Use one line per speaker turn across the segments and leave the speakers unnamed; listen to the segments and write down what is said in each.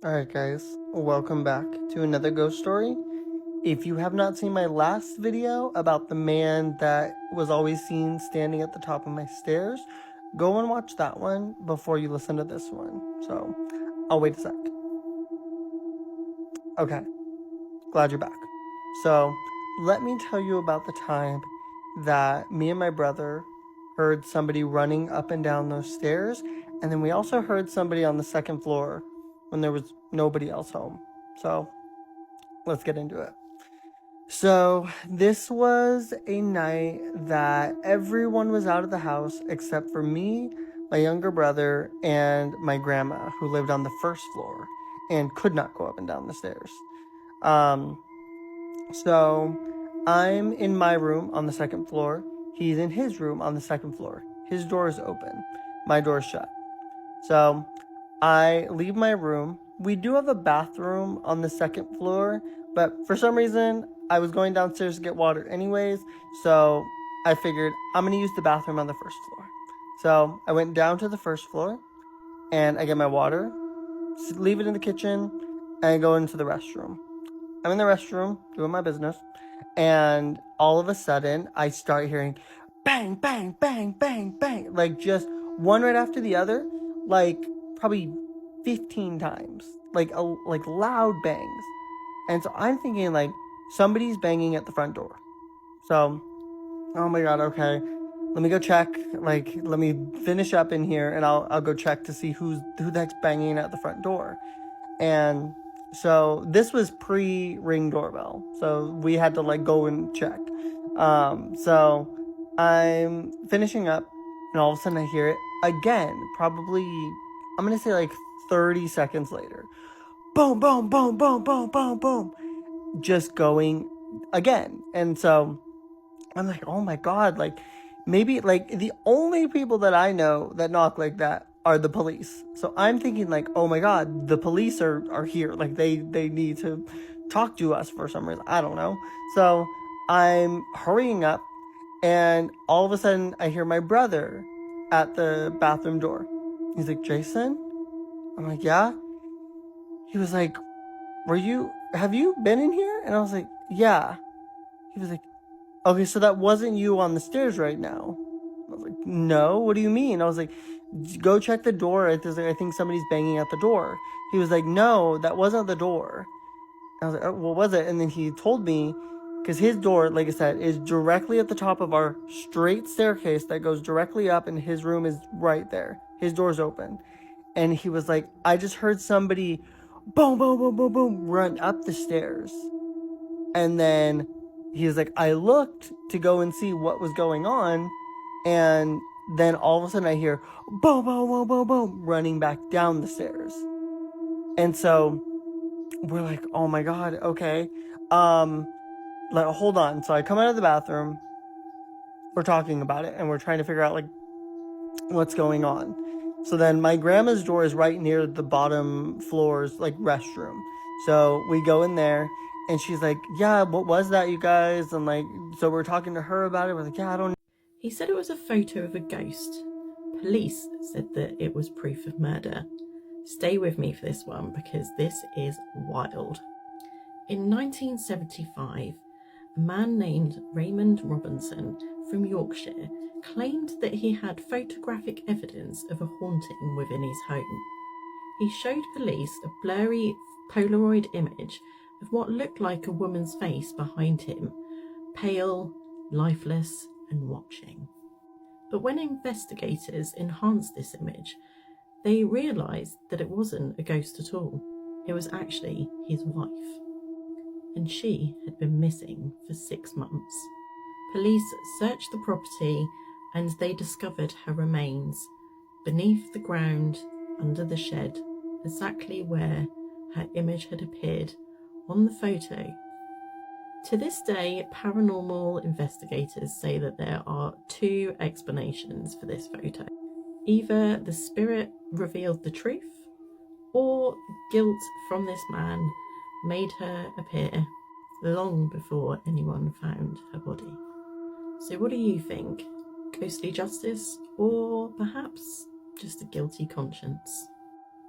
Alright guys, welcome back to another ghost story. If you have not seen my last video about the man that was always seen standing at the top of my stairs, go and watch that one before you listen to this one. So, I'll wait a sec. Okay, glad you're back. So, let me tell you about the time that me and my brother heard somebody running up and down those stairs, and then we also heard somebody on the second floor when there was nobody else home. So, let's get into it. So, this was a night that everyone was out of the house except for me, my younger brother, and my grandma, who lived on the first floor and could not go up and down the stairs. So, I'm in my room on the second floor. He's in his room on the second floor. His door is open. My door is shut. So, I leave my room. We do have a bathroom on the second floor, but for some reason, I was going downstairs to get water anyways, so I figured I'm gonna use the bathroom on the first floor. So I went down to the first floor, and I get my water, leave it in the kitchen, and I go into the restroom. I'm in the restroom, doing my business, and all of a sudden, I start hearing bang, bang, bang, bang, bang, like just one right after the other, like probably 15 times, like loud bangs. And so I'm thinking like somebody's banging at the front door. So, oh my god, okay, let me go check. Like, let me finish up in here, and I'll go check to see who the heck's banging at the front door. And so this was pre-ring doorbell, so we had to like go and check. So I'm finishing up, and all of a sudden I hear it again. Probably I'm gonna say like 30 seconds later. Boom, boom, boom, boom, boom, boom, boom, just going again. And so I'm like, oh my god, like maybe like the only people that I know that knock like that are the police. So I'm thinking like, oh my god, the police are here. Like they need to talk to us for some reason. I don't know. So I'm hurrying up, and all of a sudden I hear my brother at the bathroom door. He's like, Jason? I'm like, yeah. He was like, have you been in here? And I was like, yeah. He was like, okay, so that wasn't you on the stairs right now. I was like, no, what do you mean? I was like, go check the door. I think somebody's banging at the door. He was like, no, that wasn't the door. I was like, oh, what was it? And then he told me, because his door, like I said, is directly at the top of our straight staircase that goes directly up, and his room is right there. His door's open. And he was like, I just heard somebody boom, boom, boom, boom, boom, run up the stairs. And then he was like, I looked to go and see what was going on, and then all of a sudden I hear boom, boom, boom, boom, boom, running back down the stairs. And so we're like, oh my god, okay. Like, hold on. So I come out of the bathroom, we're talking about it, and we're trying to figure out like what's going on. So then my grandma's door is right near the bottom floor's like restroom. So we go in there, and she's like, yeah, what was that, you guys? And like, so we're talking to her about it. We're like, yeah, I don't know.
He said it was a photo of a ghost. Police said that it was proof of murder. Stay with me for this one because this is wild. In 1975, a man named Raymond Robinson from Yorkshire claimed that he had photographic evidence of a haunting within his home. He showed police a blurry Polaroid image of what looked like a woman's face behind him, pale, lifeless, and watching. But when investigators enhanced this image, they realised that it wasn't a ghost at all. It was actually his wife. And she had been missing for 6 months. Police searched the property and they discovered her remains beneath the ground under the shed, exactly where her image had appeared on the photo. To this day, paranormal investigators say that there are 2 explanations for this photo. Either the spirit revealed the truth, or guilt from this man made her appear long before anyone found her body. So what do you think? Ghostly justice, or perhaps just a guilty conscience?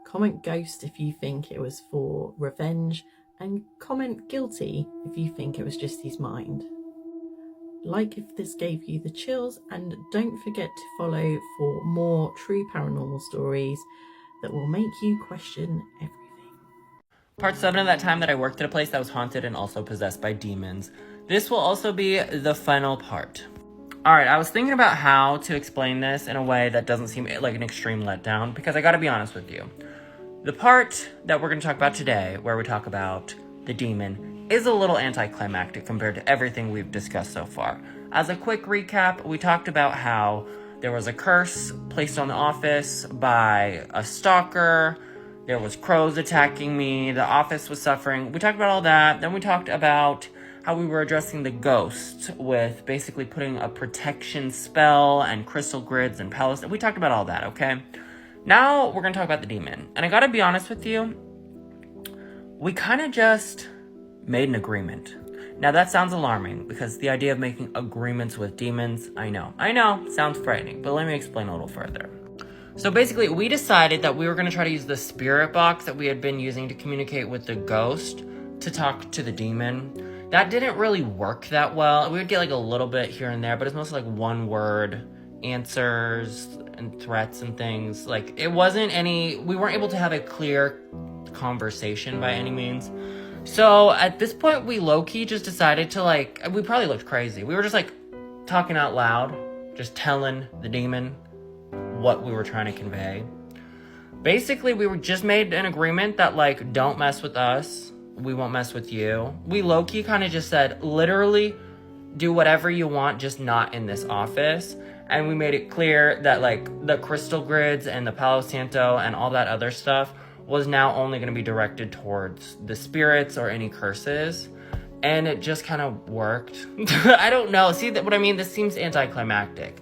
Comment ghost if you think it was for revenge, and comment guilty if you think it was just his mind. Like if this gave you the chills, and don't forget to follow for more true paranormal stories that will make you question everything.
Part 7 of that time that I worked at a place that was haunted and also possessed by demons. This will also be the final part. Alright, I was thinking about how to explain this in a way that doesn't seem like an extreme letdown, because I gotta be honest with you. The part that we're going to talk about today, where we talk about the demon, is a little anticlimactic compared to everything we've discussed so far. As a quick recap, we talked about how there was a curse placed on the office by a stalker, there was crows attacking me, the office was suffering. We talked about all that. Then we talked about how we were addressing the ghost with basically putting a protection spell and crystal grids and palace. We talked about all that, okay? Now we're going to talk about the demon. And I gotta be honest with you, we kind of just made an agreement. Now that sounds alarming, because the idea of making agreements with demons, I know, sounds frightening, but let me explain a little further. So basically, we decided that we were going to try to use the spirit box that we had been using to communicate with the ghost to talk to the demon. That didn't really work that well. We would get like a little bit here and there, but it's mostly like one word answers and threats and things. Like, it wasn't we weren't able to have a clear conversation by any means. So at this point, we low-key just decided to we probably looked crazy. We were just like talking out loud, just telling the demon what we were trying to convey. Basically, we were just made an agreement that don't mess with us, we won't mess with you. We low-key kind of just said, literally, do whatever you want, just not in this office. And we made it clear that the crystal grids and the Palo Santo and all that other stuff was now only going to be directed towards the spirits or any curses. And it just kind of worked. I don't know. See what I mean? This seems anticlimactic.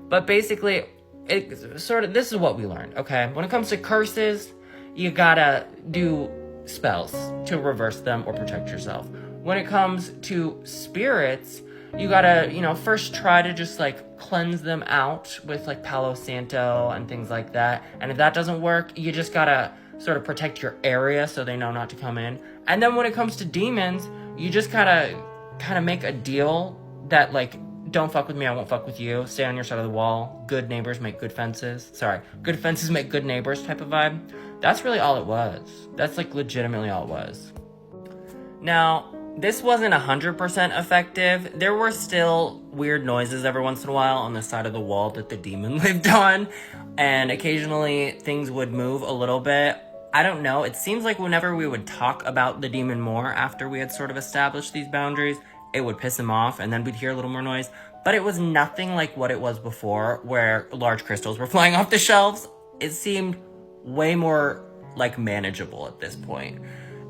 But basically, this is what we learned, okay? When it comes to curses, you gotta do spells to reverse them or protect yourself. When it comes to spirits, you gotta, first try to just cleanse them out with Palo Santo and things like that. And if that doesn't work, you just gotta sort of protect your area so they know not to come in. And then when it comes to demons, you just gotta kind of make a deal that don't fuck with me, I won't fuck with you. Stay on your side of the wall. Good neighbors make good fences. Good fences make good neighbors type of vibe. That's really all it was. That's legitimately all it was. Now, this wasn't 100% effective. There were still weird noises every once in a while on the side of the wall that the demon lived on. And occasionally things would move a little bit. I don't know. It seems like whenever we would talk about the demon more after we had sort of established these boundaries, it would piss him off, and then we'd hear a little more noise. But it was nothing like what it was before, where large crystals were flying off the shelves. It seemed way more manageable at this point.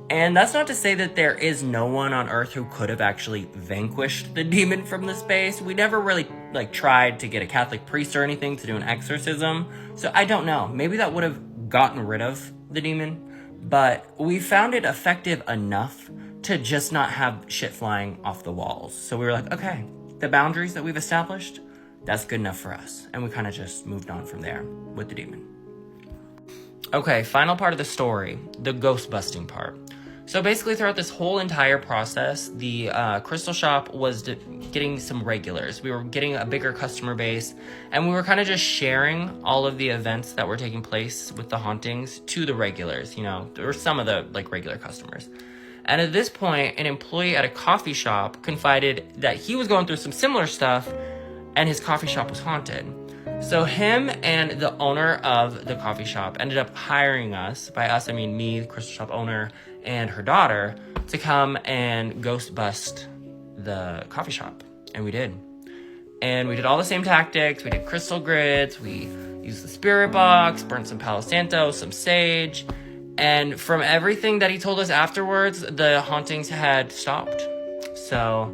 And that's not to say that there is no one on Earth who could have actually vanquished the demon from the space. We never really tried to get a Catholic priest or anything to do an exorcism. So I don't know. Maybe that would have gotten rid of the demon. But we found it effective enough to just not have shit flying off the walls. So we were like, okay, the boundaries that we've established, that's good enough for us. And we kind of just moved on from there with the demon. Okay, final part of the story, the ghost busting part. So basically throughout this whole entire process, the crystal shop was getting some regulars. We were getting a bigger customer base, and we were kind of just sharing all of the events that were taking place with the hauntings to the regulars, or some of the regular customers. And at this point, an employee at a coffee shop confided that he was going through some similar stuff and his coffee shop was haunted. So him and the owner of the coffee shop ended up hiring us, by us I mean me, the crystal shop owner, and her daughter, to come and ghost bust the coffee shop. And we did. And we did all the same tactics. We did crystal grids, we used the spirit box, burnt some Palo Santo, some sage. And from everything that he told us afterwards, the hauntings had stopped. So,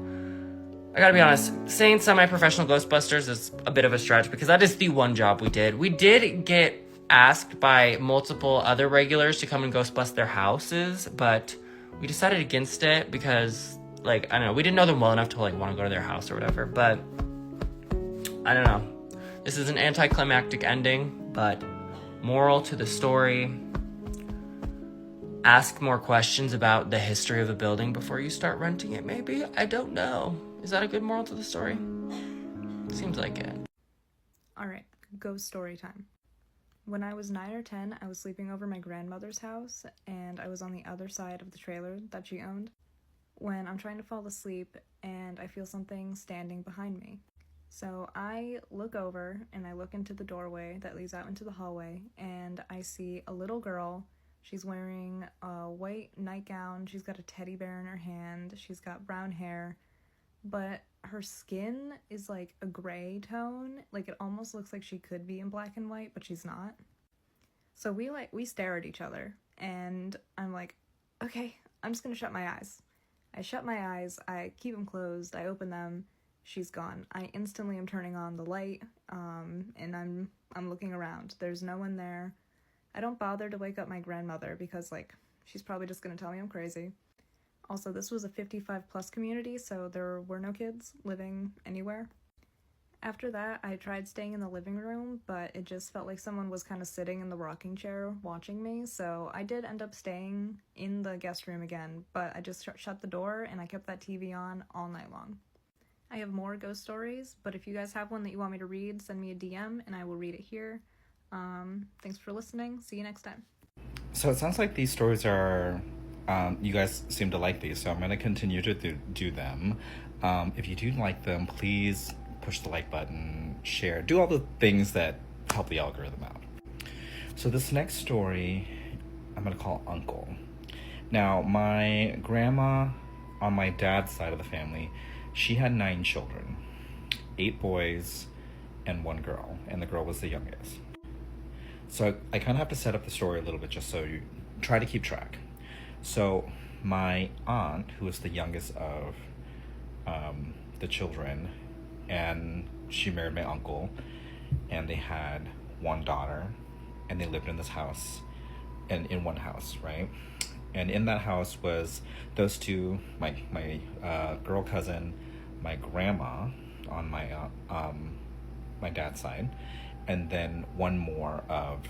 I gotta be honest, saying semi-professional Ghostbusters is a bit of a stretch, because that is the one job we did. We did get asked by multiple other regulars to come and ghost bust their houses, but we decided against it because, I don't know, we didn't know them well enough to, want to go to their house or whatever, but I don't know. This is an anticlimactic ending, but moral to the story, ask more questions about the history of a building before you start renting it, maybe? I don't know. Is that a good moral to the story? Seems like it.
Alright, ghost story time. When I was 9 or 10, I was sleeping over my grandmother's house, and I was on the other side of the trailer that she owned when I'm trying to fall asleep and I feel something standing behind me. So I look over and I look into the doorway that leads out into the hallway, and I see a little girl. She's wearing a white nightgown, she's got a teddy bear in her hand, she's got brown hair, but her skin is like a gray tone. Like, it almost looks like she could be in black and white, but she's not. So we stare at each other, and I'm like, okay, I'm just gonna shut my eyes. I shut my eyes, I keep them closed, I open them, she's gone. I instantly am turning on the light, and I'm looking around. There's no one there. I don't bother to wake up my grandmother because, like, she's probably just gonna tell me I'm crazy. Also, this was a 55 plus community, so there were no kids living anywhere. After that, I tried staying in the living room, but it just felt like someone was kind of sitting in the rocking chair watching me, so I did end up staying in the guest room again, but I just shut the door and I kept that TV on all night long. I have more ghost stories, but if you guys have one that you want me to read, send me a DM and I will read it here. Thanks for listening. See you next time.
So it sounds like these stories are, you guys seem to like these, so I'm going to continue to do them. If you do like them, please push the like button, share, do all the things that help the algorithm out. So this next story, I'm going to call Uncle. Now, my grandma on my dad's side of the family, she had 9 children, 8 boys and 1 girl, and the girl was the youngest. So I kind of have to set up the story a little bit just so you try to keep track. So my aunt, who was the youngest of the children, and she married my uncle, and they had 1 daughter, and they lived in this house, and in one house, right? And in that house was those 2, my girl cousin, my grandma on my dad's side, and then 1 more of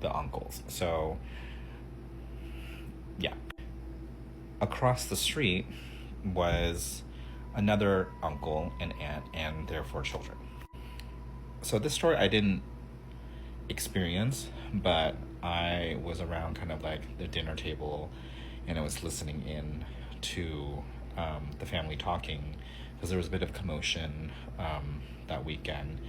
the uncles. So, yeah. Across the street was another uncle and aunt and their 4 children. So this story I didn't experience, but I was around kind of like the dinner table, and I was listening in to the family talking, because there was a bit of commotion that weekend.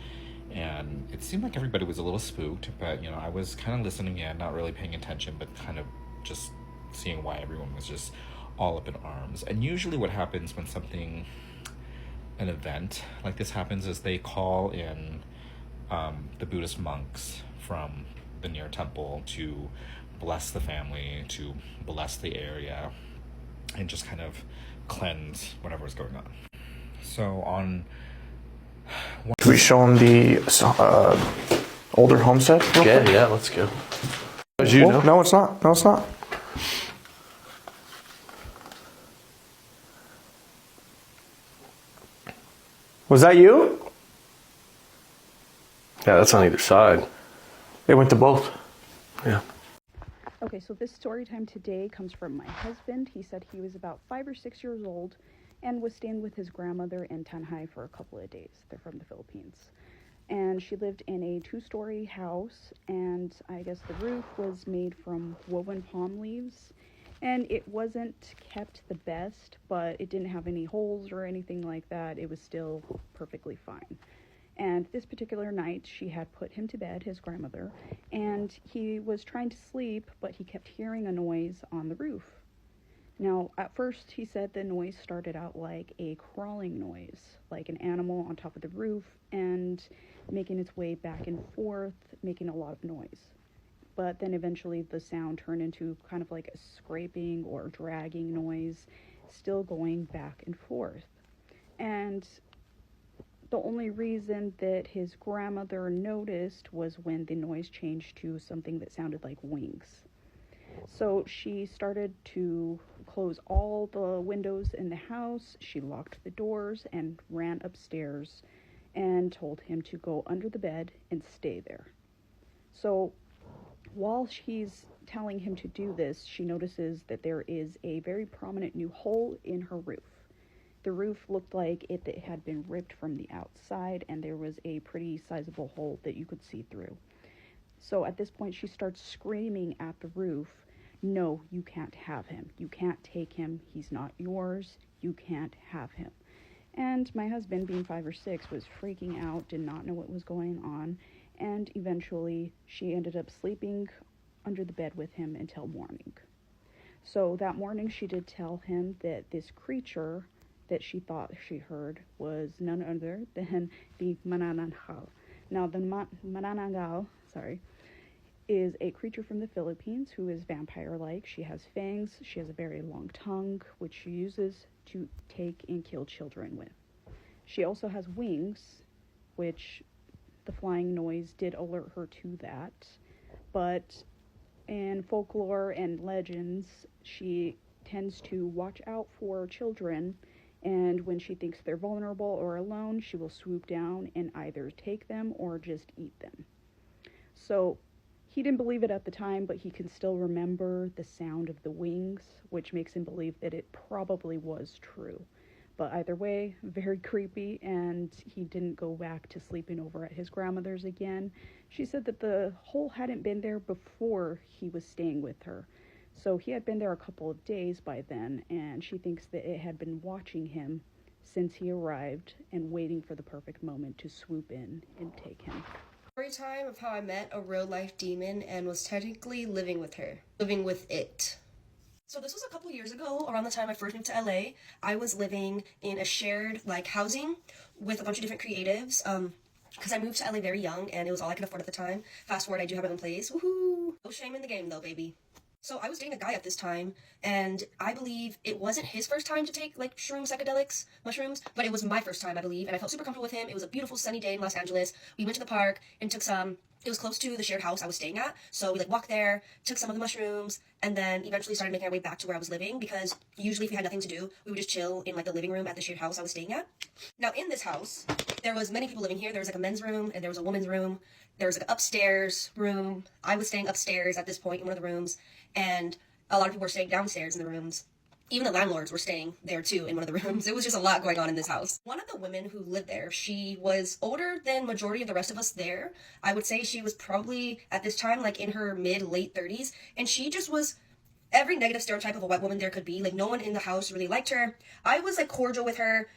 And it seemed like everybody was a little spooked, but, I was kind of listening in, not really paying attention, but kind of just seeing why everyone was just all up in arms. And usually what happens when an event like this happens is they call in the Buddhist monks from the near temple to bless the family, to bless the area, and just kind of cleanse whatever's going on. So
Can we show them the older homestead?
Yeah, let's go. As you know.
No, it's not. No, it's not. Was that you?
Yeah, that's on either side.
It went to both.
Yeah.
Okay, so this story time today comes from my husband. He said he was about 5 or 6 years old and was staying with his grandmother in Tanhai for a couple of days. They're from the Philippines. And she lived in a 2-story house, and I guess the roof was made from woven palm leaves. And it wasn't kept the best, but it didn't have any holes or anything like that. It was still perfectly fine. And this particular night, she had put him to bed, his grandmother, and he was trying to sleep, but he kept hearing a noise on the roof. Now, at first, he said the noise started out like a crawling noise, like an animal on top of the roof and making its way back and forth, making a lot of noise. But then eventually the sound turned into kind of like a scraping or dragging noise, still going back and forth. And the only reason that his grandmother noticed was when the noise changed to something that sounded like wings. So she started to close all the windows in the house. She locked the doors and ran upstairs and told him to go under the bed and stay there. So while she's telling him to do this, she notices that there is a very prominent new hole in her roof. The roof looked like it had been ripped from the outside, and there was a pretty sizable hole that you could see through. So at this point, she starts screaming at the roof, "No, you can't have him. You can't take him. He's not yours. You can't have him." And my husband, being 5 or 6, was freaking out, did not know what was going on, and eventually she ended up sleeping under the bed with him until morning. So that morning she did tell him that this creature that she thought she heard was none other than the manananggal. Now the manananggal, is a creature from the Philippines who is vampire-like. She has fangs, she has a very long tongue, which she uses to take and kill children with. She also has wings, which the flying noise did alert her to that. But in folklore and legends, she tends to watch out for children, and when she thinks they're vulnerable or alone, she will swoop down and either take them or just eat them. So he didn't believe it at the time, but he can still remember the sound of the wings, which makes him believe that it probably was true. But either way, very creepy, and he didn't go back to sleeping over at his grandmother's again. She said that the hole hadn't been there before he was staying with her. So he had been there a couple of days by then, and she thinks that it had been watching him since he arrived and waiting for the perfect moment to swoop in and take him.
Story time of how I met a real-life demon and was technically living with it. So this was a couple years ago, around the time I first moved to LA. I was living in a shared housing with a bunch of different creatives. Because I moved to LA very young and it was all I could afford at the time. Fast forward, I do have my own place. Woohoo! No shame in the game though, baby. So I was dating a guy at this time, and I believe it wasn't his first time to take shrooms, psychedelics, mushrooms, but it was my first time, I believe, and I felt super comfortable with him. It was a beautiful sunny day in Los Angeles. We went to the park and took some. It was close to the shared house I was staying at, so we walked there, took some of the mushrooms, and then eventually started making our way back to where I was living, because usually if we had nothing to do, we would just chill in the living room at the shared house I was staying at. Now in this house, there was many people living here. There was a men's room, and there was a woman's room. There was an upstairs room. I was staying upstairs at this point in one of the rooms, and a lot of people were staying downstairs in the rooms. Even the landlords were staying there too in one of the rooms. It was just a lot going on in this house. One of the women who lived there, she was older than majority of the rest of us there. I would say she was probably at this time in her late 30s, and she just was every negative stereotype of a white woman there could be. No one in the house really liked her. I was cordial with her.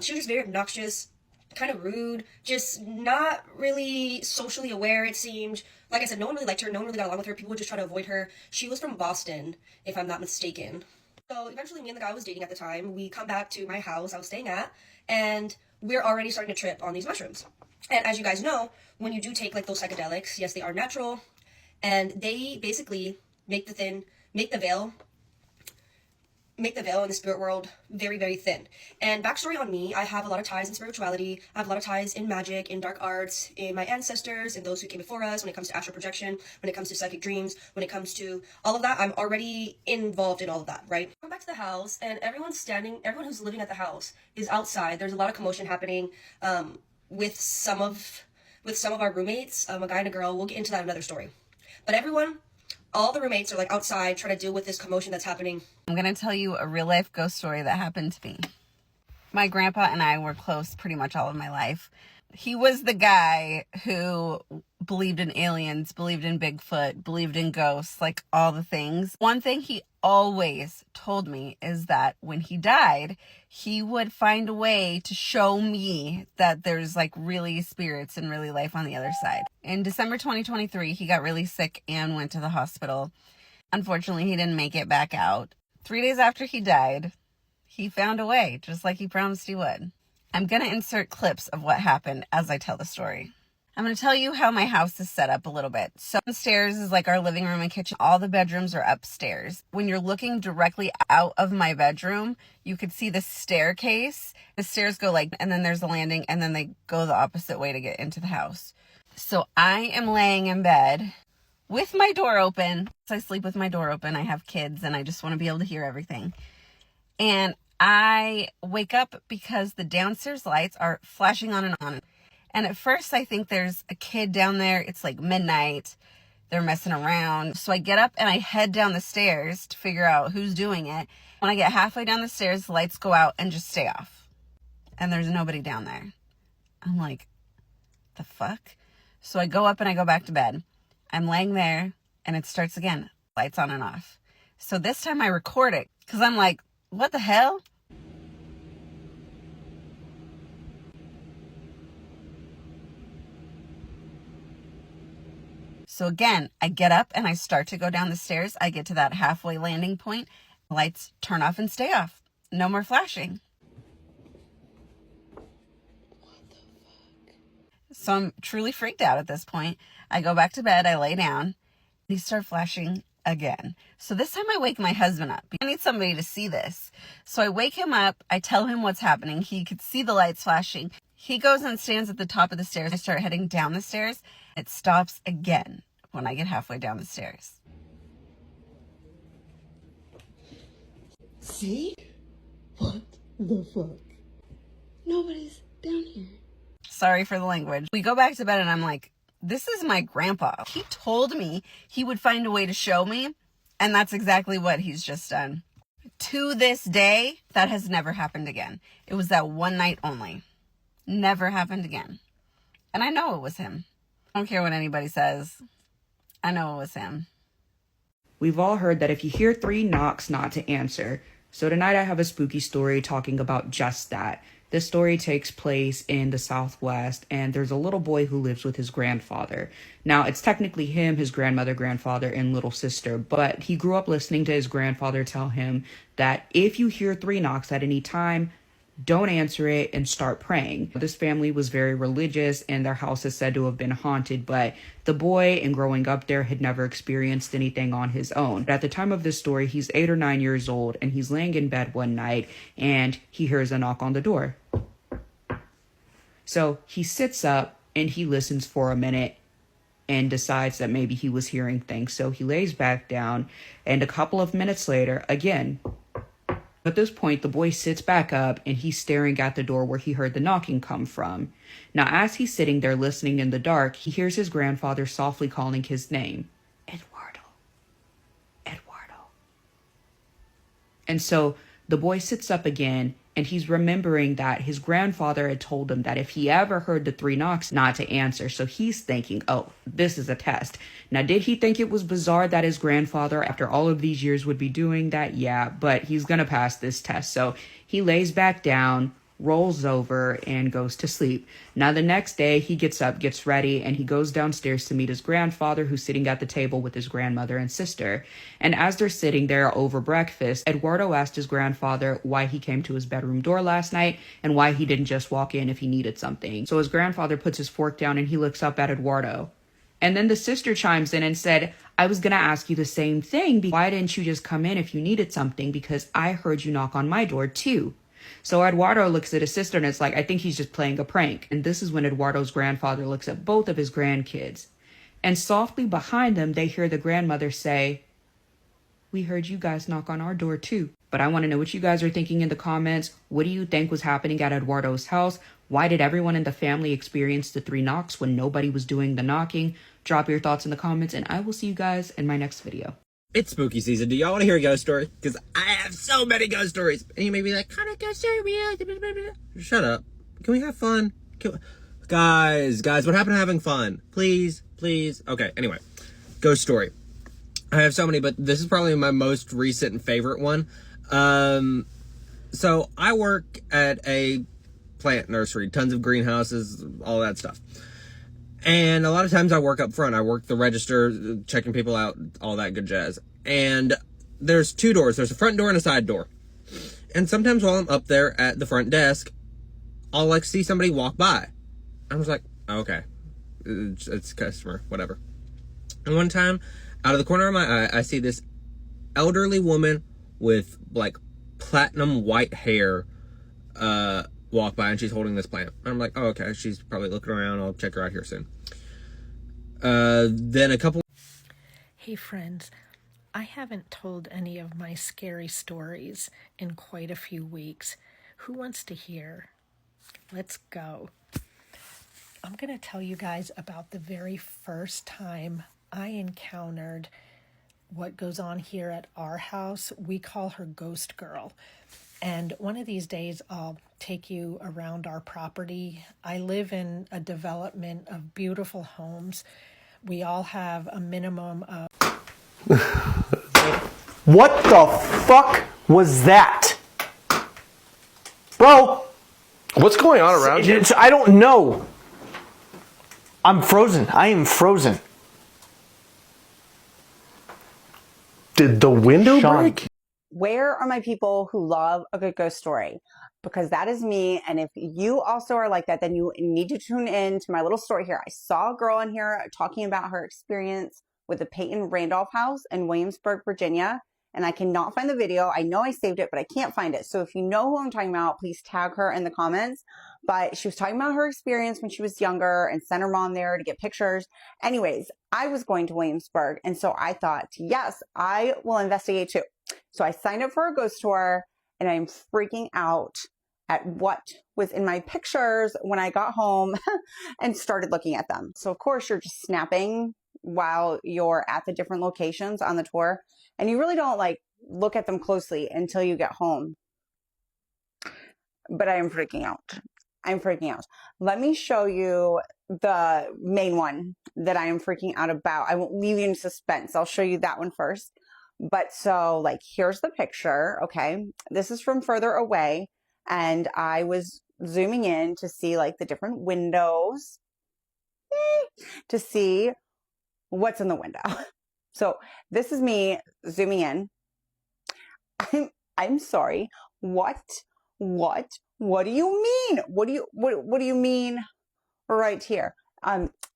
She was just very obnoxious, kind of rude, just not really socially aware, it seemed. Like I said, no one really liked her, no one really got along with her, people would just try to avoid her. She was from Boston, if I'm not mistaken. So eventually me and the guy I was dating at the time, we come back to my house I was staying at, and we're already starting to trip on these mushrooms. And as you guys know, when you do take those psychedelics, yes, they are natural, and they basically make the veil in the spirit world very, very thin. And backstory on me, I have a lot of ties in spirituality. I have a lot of ties in magic, in dark arts, in my ancestors, and those who came before us, when it comes to astral projection, when it comes to psychic dreams, when it comes to all of that. I'm already involved in all of that, right? Come back to the house, and everyone who's living at the house is outside. There's a lot of commotion happening with some of our roommates, a guy and a girl. We'll get into that in another story. But all the roommates are outside trying to deal with this commotion that's happening.
I'm going to tell you a real life ghost story that happened to me. My grandpa and I were close pretty much all of my life. He was the guy who believed in aliens, believed in Bigfoot, believed in ghosts, all the things. One thing he always told me is that when he died, he would find a way to show me that there's really spirits and really life on the other side. In December 2023, he got really sick and went to the hospital. Unfortunately, he didn't make it back out. 3 days after he died, he found a way, just like he promised he would. I'm going to insert clips of what happened as I tell the story. I'm going to tell you how my house is set up a little bit. So downstairs is our living room and kitchen. All the bedrooms are upstairs. When you're looking directly out of my bedroom, you could see the staircase. The stairs go and then there's the landing, and then they go the opposite way to get into the house. So I am laying in bed with my door open. So I sleep with my door open. I have kids and I just want to be able to hear everything. And I wake up because the downstairs lights are flashing on and on. And at first I think there's a kid down there. It's midnight. they're messing around. So I get up and I head down the stairs to figure out who's doing it. When I get halfway down the stairs, the lights go out and just stay off. And there's nobody down there. I'm like, the fuck? So I go up and I go back to bed. I'm laying there and it starts again. Lights on and off. So this time I record it because I'm like, what the hell? So again, I get up and I start to go down the stairs. I get to that halfway landing point. Lights turn off and stay off. No more flashing. So I'm truly freaked out at this point. I go back to bed. I lay down. They start flashing again. So this time I wake my husband up. I need somebody to see this. So I wake him up. I tell him what's happening. He could see the lights flashing. He goes and stands at the top of the stairs. I start heading down the stairs. It stops again when I get halfway down the stairs.
See? What the fuck? Nobody's down here.
Sorry for the language. We go back to bed and I'm like, this is my grandpa. He told me he would find a way to show me, and that's exactly what he's just done. To this day, that has never happened again. It was that one night only. Never happened again. And I know it was him. I don't care what anybody says. I know it was him.
We've all heard that if you hear 3 knocks, not to answer. So tonight I have a spooky story talking about just that. This story takes place in the Southwest, and there's a little boy who lives with his grandfather. Now, it's technically him, his grandmother, grandfather, and little sister, but he grew up listening to his grandfather tell him that if you hear 3 knocks at any time, don't answer it and start praying. This family was very religious and their house is said to have been haunted, but the boy, and growing up there, had never experienced anything on his own. But at the time of this story, he's 8 or 9 years old and he's laying in bed one night and he hears a knock on the door. So he sits up and he listens for a minute and decides that maybe he was hearing things. So he lays back down, and a couple of minutes later, again, at this point, the boy sits back up and he's staring at the door where he heard the knocking come from. Now, as he's sitting there listening in the dark, he hears his grandfather softly calling his name. Eduardo. Eduardo. And so the boy sits up again and he's remembering that his grandfather had told him that if he ever heard the 3 knocks, not to answer. So he's thinking, oh, this is a test. Now, did he think it was bizarre that his grandfather, after all of these years, would be doing that? Yeah, but he's going to pass this test. So he lays back down, rolls over, and goes to sleep. Now, the next day, he gets up, gets ready, and he goes downstairs to meet his grandfather, who's sitting at the table with his grandmother and sister. And as they're sitting there over breakfast, Eduardo asked his grandfather why he came to his bedroom door last night and why he didn't just walk in if he needed something. So his grandfather puts his fork down and he looks up at Eduardo. And then the sister chimes in and said, I was going to ask you the same thing. Why didn't you just come in if you needed something? Because I heard you knock on my door too. So Eduardo looks at his sister and it's like, I think he's just playing a prank. And this is when Eduardo's grandfather looks at both of his grandkids. And softly behind them, they hear the grandmother say, we heard you guys knock on our door too. But I want to know what you guys are thinking in the comments. What do you think was happening at Eduardo's house? Why did everyone in the family experience the 3 knocks when nobody was doing the knocking? Drop your thoughts in the comments and I will see you guys in my next video.
It's spooky season. Do y'all want to hear a ghost story? Because I have so many ghost stories. And you may be like, kind of ghost story. Shut up. Can we have fun? Guys, what happened to having fun? Please. Okay, anyway. Ghost story. I have so many, but this is probably my most recent and favorite one. So I work at a plant nursery. Tons of greenhouses, all that stuff. And a lot of times I work up front. I work the register, checking people out, all that good jazz. And there's 2 doors. There's a front door and a side door. And sometimes while I'm up there at the front desk, I'll like see somebody walk by. I was like, oh, okay, it's a customer, whatever. And one time, out of the corner of my eye, I see this elderly woman with like platinum white hair, walk by, and she's holding this plant. I'm like, oh, okay, she's probably looking around. I'll check her out here soon. Then a couple...
Hey friends, I haven't told any of my scary stories in quite a few weeks. Who wants to hear? Let's go. I'm going to tell you guys about the very first time I encountered what goes on here at our house. We call her Ghost Girl. And one of these days, I'll take you around our property. I live in a development of beautiful homes. We all have a minimum of...
What the fuck was that? Bro!
What's going on around you?
I don't know. I'm frozen. I am frozen.
Did the window
Sean.
break?
Where are my people who love a good ghost story? Because that is me. And if you also are like that, then you need to tune in to my little story here. I saw a girl in here talking about her experience with the Peyton Randolph house in Williamsburg, Virginia. And I cannot find the video. I know I saved it, but I can't find it. So if you know who I'm talking about, please tag her in the comments. But she was talking about her experience when she was younger and sent her mom there to get pictures. Anyways, I was going to Williamsburg. And so I thought, yes, I will investigate too. So I signed up for a ghost tour and I'm freaking out at what was in my pictures when I got home and started looking at them. So of course you're just snapping while you're at the different locations on the tour. And you really don't like look at them closely until you get home. But I am freaking out. I'm freaking out. Let me show you the main one that I am freaking out about. I won't leave you in suspense. I'll show you that one first. But so like, here's the picture. Okay. This is from further away. And I was zooming in to see like the different windows to see what's in the window. So this is me zooming in. I'm sorry. What do you mean? What do you mean right here?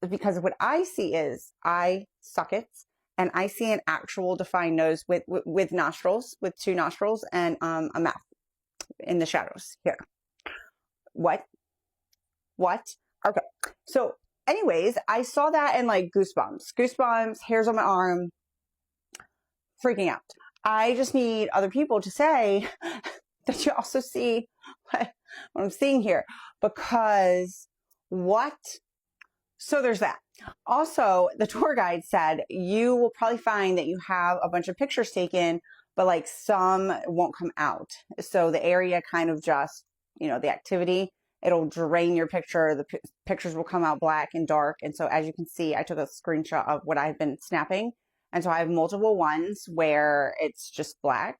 Because what I see is eye sockets and I see an actual defined nose with nostrils, with two nostrils and a mouth in the shadows here. What? Okay. So anyways, I saw that and like goosebumps, hairs on my arm, freaking out. I just need other people to say that you also see what I'm seeing here, because what? So there's that. Also, the tour guide said you will probably find that you have a bunch of pictures taken, but like some won't come out. So the area kind of just, you know, the activity, it'll drain your picture. The pictures will come out black and dark. And so as you can see, I took a screenshot of what I've been snapping. And so I have multiple ones where it's just black.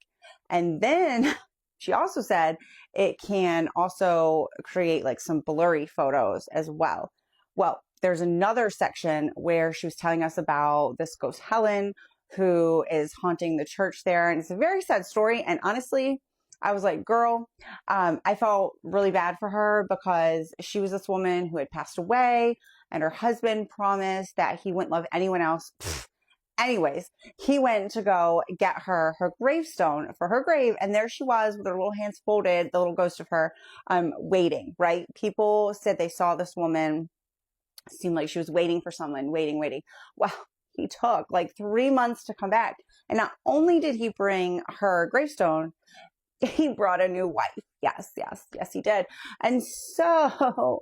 And then she also said it can also create like some blurry photos as well. Well, there's another section where she was telling us about this ghost Helen who is haunting the church there. And it's a very sad story. And honestly, I was like, girl, I felt really bad for her because she was this woman who had passed away and her husband promised that he wouldn't love anyone else. Anyways, he went to go get her gravestone for her grave. And there she was with her little hands folded, the little ghost of her, waiting, right? People said they saw this woman, seemed like she was waiting for someone, waiting. Well, he took like 3 months to come back. And not only did he bring her gravestone, he brought a new wife. Yes, he did. And so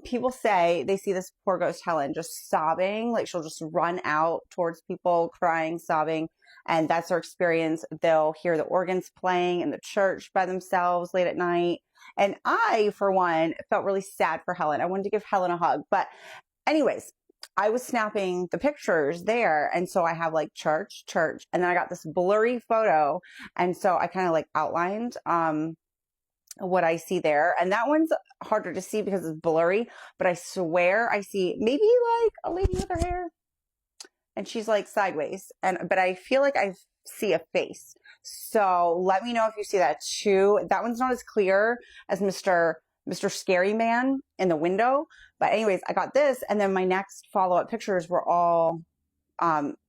people say they see this poor ghost Helen just sobbing, like she'll just run out towards people crying, sobbing. And that's their experience. They'll hear the organs playing in the church by themselves late at night. And I, for one, felt really sad for Helen. I wanted to give Helen a hug. But anyways, I was snapping the pictures there. And so I have like church. And then I got this blurry photo. And so I kind of like outlined what I see there. And that one's harder to see because it's blurry. But I swear I see maybe like a lady with her hair. And she's like sideways. But I feel like I see a face. So let me know if you see that too. That one's not as clear as Mr. Scary Man in the window. But anyways, I got this. And then my next follow-up pictures were all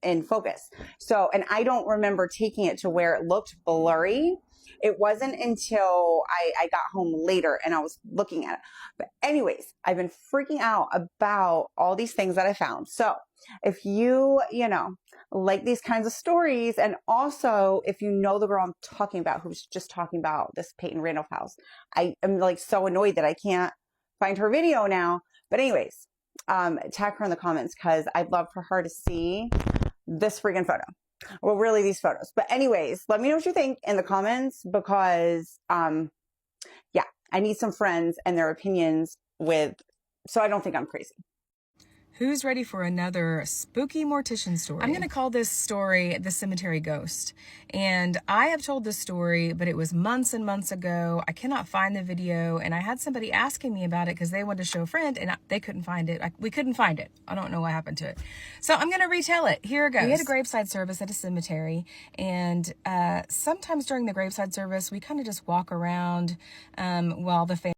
in focus. So, and I don't remember taking it to where it looked blurry. It wasn't until I got home later and I was looking at it. But anyways, I've been freaking out about all these things that I found. So if you like these kinds of stories, and also if you know the girl I'm talking about, who's just talking about this Peyton Randolph house, I am like so annoyed that I can't find her video now. But anyways, tag her in the comments because I'd love for her to see this freaking photo. Well, really these photos. But anyways, let me know what you think in the comments because, yeah, I need some friends and their opinions so I don't think I'm crazy.
Who's ready for another spooky mortician story? I'm going to call this story The Cemetery Ghost. And I have told this story, but it was months and months ago. I cannot find the video, and I had somebody asking me about it because they wanted to show a friend, and they couldn't find it. We couldn't find it. I don't know what happened to it. So I'm going to retell it. Here it goes. We had a graveside service at a cemetery, and sometimes during the graveside service, we kind of just walk around while the family